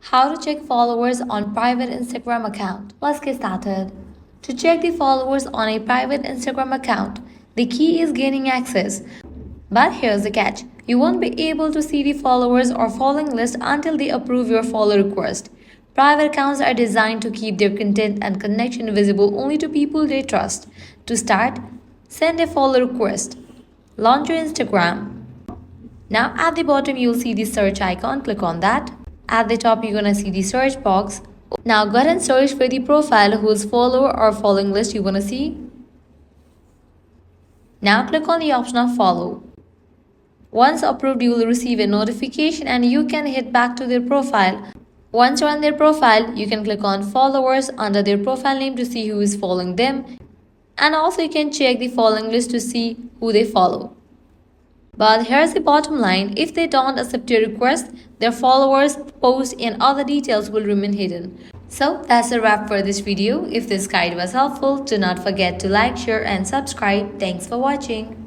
How to check followers on private Instagram account. Let's get started. To check the followers on a private Instagram account, the key is gaining access. But here's the catch. You won't be able to see the followers or following list until they approve your follow request. Private accounts are designed to keep their content and connection visible only to people they trust. To start, send a follow request. Launch your Instagram. Now at the bottom you'll see the search icon, click on that. At the top you're gonna see the search box. Now go ahead and search for the profile whose follower or following list you wanna see. Now click on the option of follow. Once approved you will receive a notification and you can hit back to their profile. Once you're on their profile, you can click on followers under their profile name to see who is following them. And also you can check the following list to see who they follow. But here's the bottom line, if they don't accept your request, their followers, posts and other details will remain hidden. So that's a wrap for this video. If this guide was helpful, do not forget to like, share and subscribe. Thanks for watching.